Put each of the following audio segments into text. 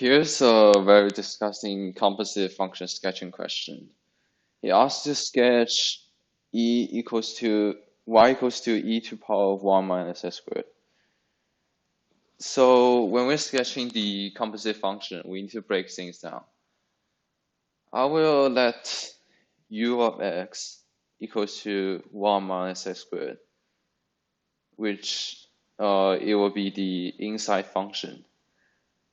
Here's a very disgusting composite function sketching question. He asks to sketch y equals to e to the power of 1 minus s squared. So when we're sketching the composite function, we need to break things down. I will let u of x equals to 1 minus s squared, which it will be the inside function.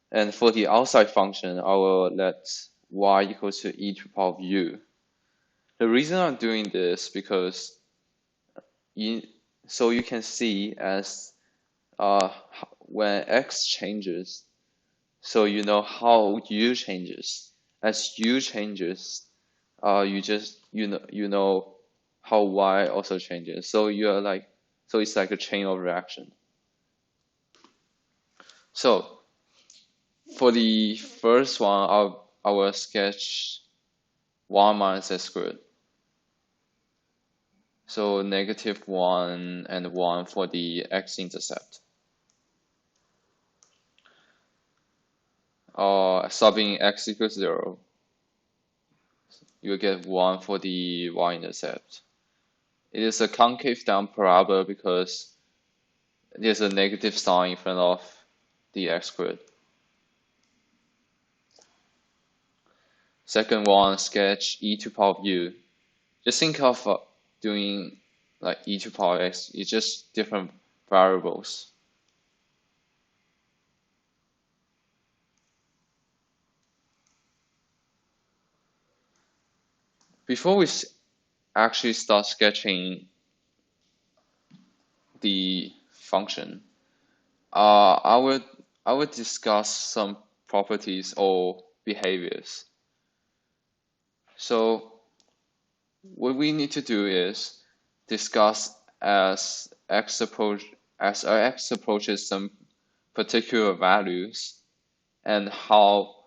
And for the outside function, I will let y equals to e to the power of u. The reason I'm doing this because so you can see as when x changes, so you know how u changes. As u changes, you know how y also changes. So it's like a chain of reaction. So for the first one, I will sketch 1 minus s squared. So -1 and 1 for the x-intercept. Subbing x equals 0, you get 1 for the y-intercept. It is a concave down parabola because there's a negative sign in front of the x squared. Second one, sketch e to the power of u. Just think of doing like e to the power x. It's just different variables. Before we actually start sketching the function, I would discuss some properties or behaviors. So what we need to do is discuss as x approaches some particular values and how.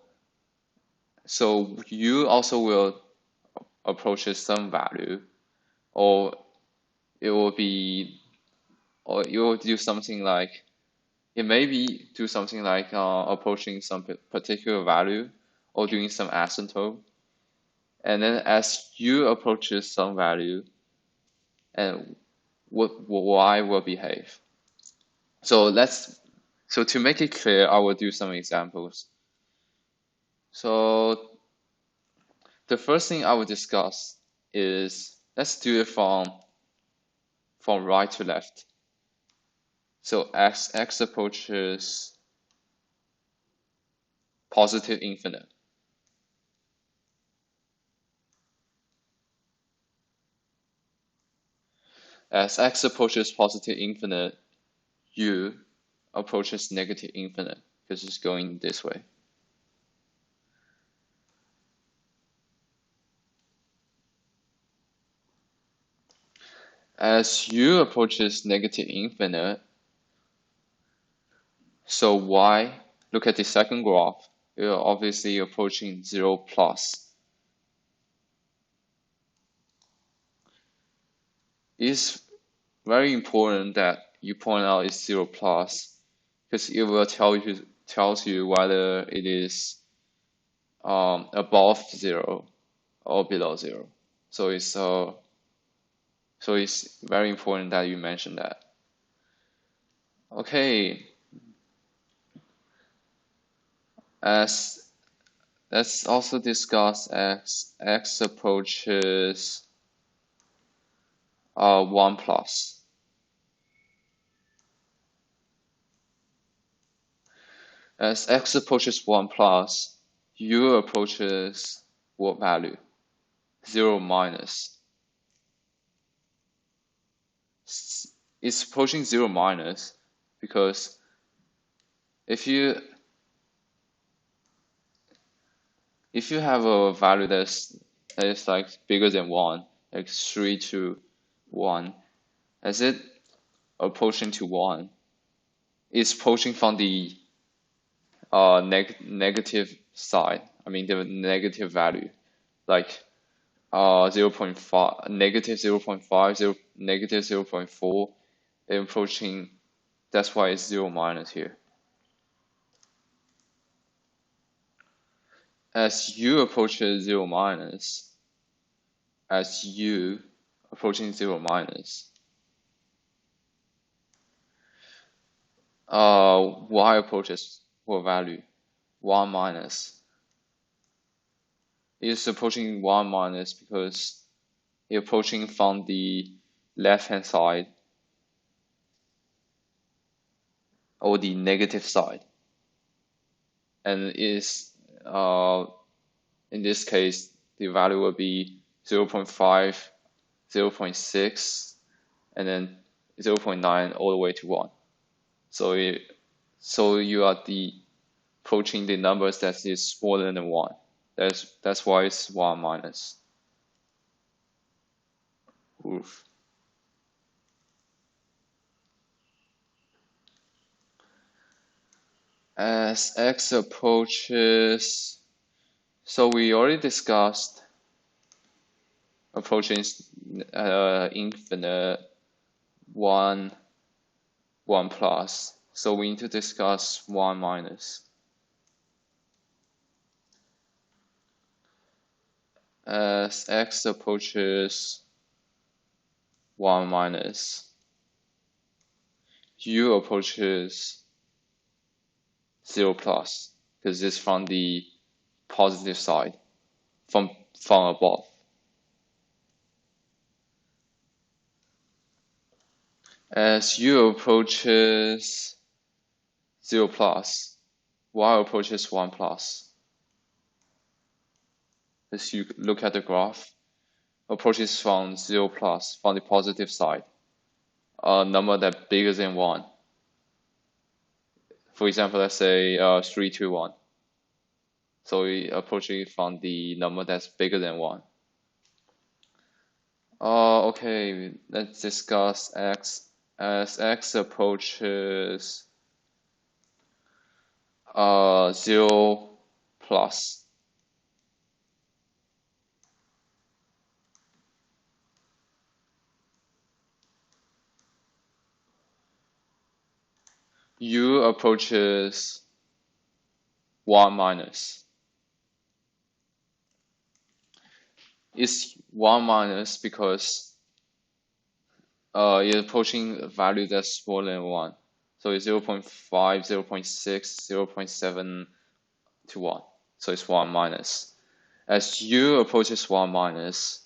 So u also will approaches some value, or it will do something like, it may be do something like approaching some particular value or doing some asymptote. And then as u approaches some value, and what y will behave. So to make it clear, I will do some examples. So the first thing I will discuss is, let's do it from right to left. So as x approaches positive infinite, as x approaches positive infinite, u approaches negative infinite because it's going this way. As u approaches negative infinite, so y, look at the second graph, you're obviously approaching 0 plus. It's very important that you point out it's 0 plus, because it will tells you whether it is above 0 or below 0. So it's very important that you mention that. Okay. Let's also discuss as x approaches 1 plus. As x approaches 1 plus, u approaches what value? 0 minus. It's approaching 0 minus because if you have a value that is like bigger than 1, like 3 to 1, as it approaching to 1, it's approaching from the negative side. I mean the negative value, like 0.5, negative 0.5, negative 0.4, and approaching. That's why it's 0 minus here. as u approaches 0 minus, as u approaching 0 minus, y approaches what value? 1 minus. It's approaching 1 minus because it's approaching from the left-hand side or the negative side. And is in this case, the value will be 0.5, 0.6, and then 0.9 all the way to 1. So you are approaching the numbers that is smaller than 1. That's why it's 1 minus. Oof. As x approaches, so we already discussed approaching infinite 1 plus. So we need to discuss 1 minus. As x approaches 1 minus, u approaches 0 plus, because it's from the positive side, from above. As u approaches 0 plus, y approaches 1 plus. As you look at the graph, approaches from 0 plus, from the positive side, a number that's bigger than 1. For example, let's say 3, 2, 1. So we approach it from the number that's bigger than 1. Okay, let's discuss x. As x approaches 0 plus, u approaches 1 minus. It's 1 minus because it's approaching a value that's smaller than 1. So it's 0.5, 0.6, 0.7 to 1. So it's 1 minus. As u approaches 1 minus,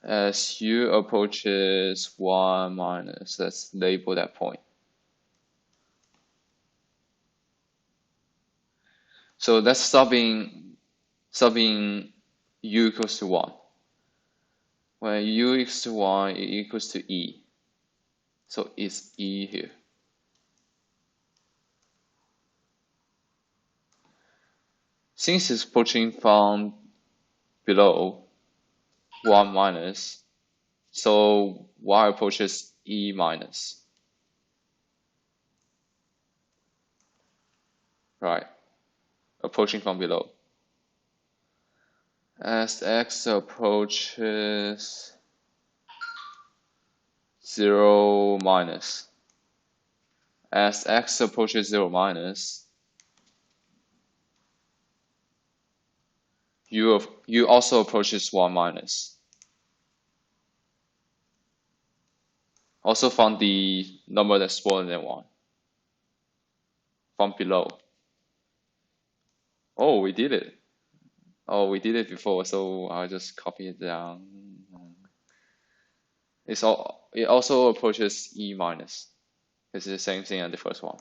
as u approaches 1 minus, let's label that point. So that's subbing u equals to 1. When u equals to 1, it equals to e. So it's e here. Since it's approaching from below 1 minus, so y approaches e minus. Right, approaching from below. As x approaches 0 minus, as x approaches 0 minus, u also approaches 1 minus. Also from the number that's smaller than 1. From below. Oh, we did it. Oh, we did it before, so I'll just copy it down. It also approaches e minus. It's the same thing as the first one.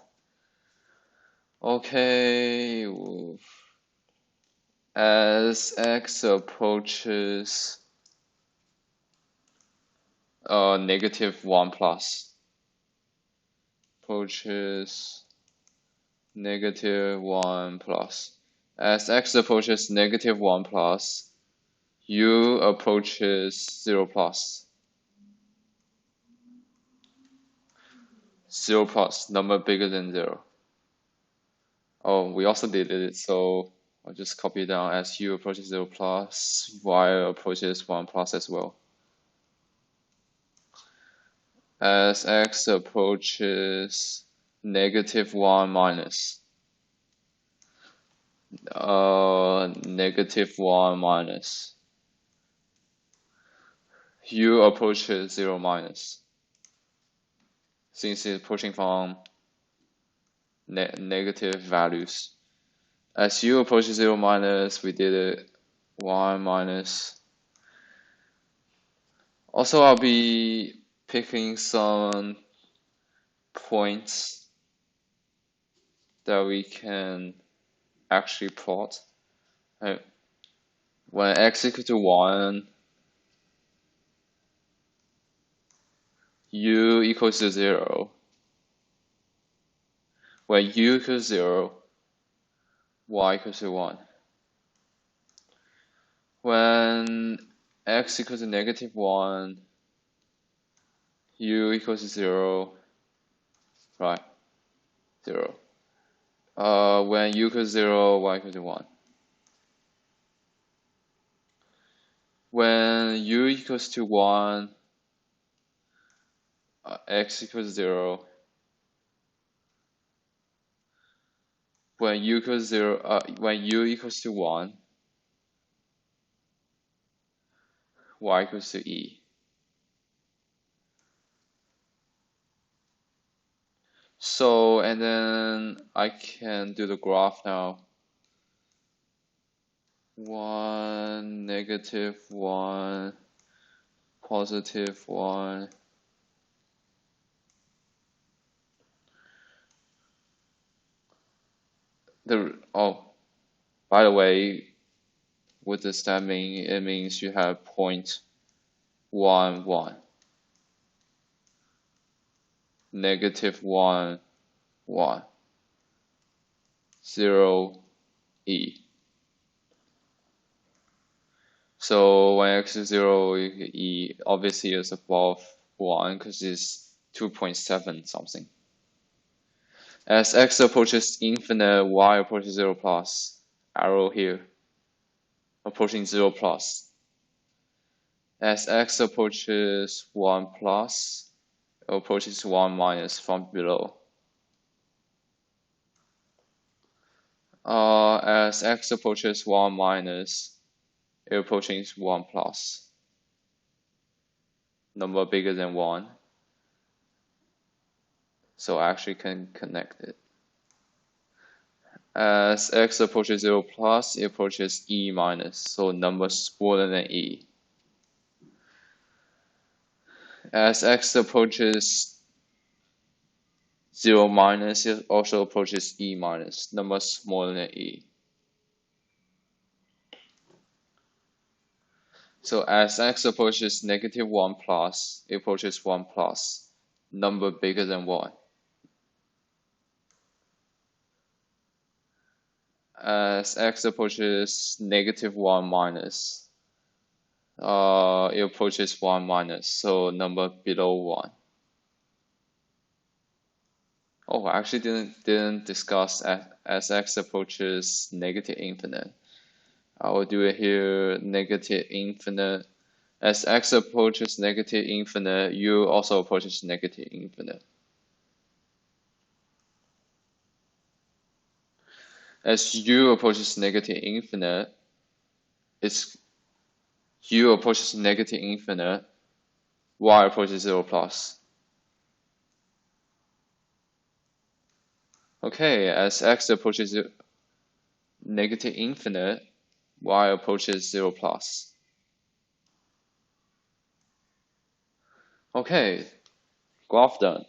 Okay. As x approaches negative 1 plus, approaches negative 1 plus. As x approaches negative 1 plus, u approaches 0 plus. 0 plus, number bigger than 0. Oh, we also did it, so I'll just copy it down. As u approaches 0 plus, y approaches 1 plus as well. As x approaches negative 1 minus, -1 minus. U approaches 0 minus. Since it's approaching from negative values. As U approaches 0 minus, we did it 1 minus. Also, I'll be picking some points that we can actually plot. Right? When x equal to 1, U equals to 0. When U equals 0, Y equals to 1. When x equals to -1, U equals to 0, right? 0. When U equals 0, Y equals to 1. When U equals to 1, x equals 0. When U equals 0, when U equals to 1, Y equals to E. So, and then I can do the graph now. 1, -1, +1. By the way, what does that mean? It means you have 0.11, -1, 1, 0, E. So when x is 0, E obviously is above 1 because it's 2.7 something. As x approaches infinite, y approaches 0 plus. Arrow here. Approaching 0 plus. As x approaches 1 plus, it approaches 1 minus from below. As x approaches 1 minus, it approaches 1 plus. Number bigger than 1. So I actually can connect it. As x approaches 0 plus, it approaches E minus, so number smaller than E. As x approaches 0 minus, it also approaches E minus, number smaller than E. So as x approaches -1 plus, it approaches 1 plus, number bigger than 1. As x approaches -1 minus, it approaches 1 minus, so number below 1. Oh, I actually didn't discuss as x approaches -infinite. I will do it here, -infinite. As x approaches -infinite, U also approaches -infinite. As U approaches -infinite, U approaches -infinite, Y approaches 0 plus. Okay, as x approaches -infinite, Y approaches 0 plus. Okay, graph done.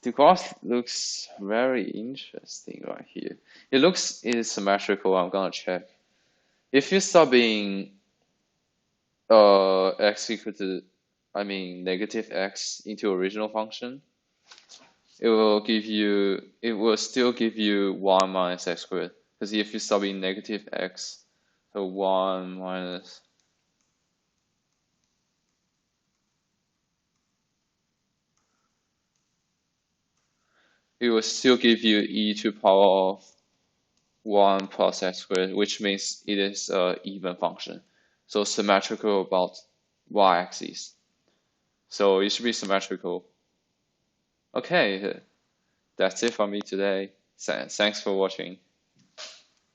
The graph looks very interesting right here. It is symmetrical. I'm gonna check. If you start being x equal to, -x into original function, it will still give you 1 minus x squared. Because if you start being -x, so 1 minus. It will still give you e to the power of 1 plus x squared, which means it is an even function. So symmetrical about y-axis. So it should be symmetrical. Okay, that's it for me today. Thanks for watching.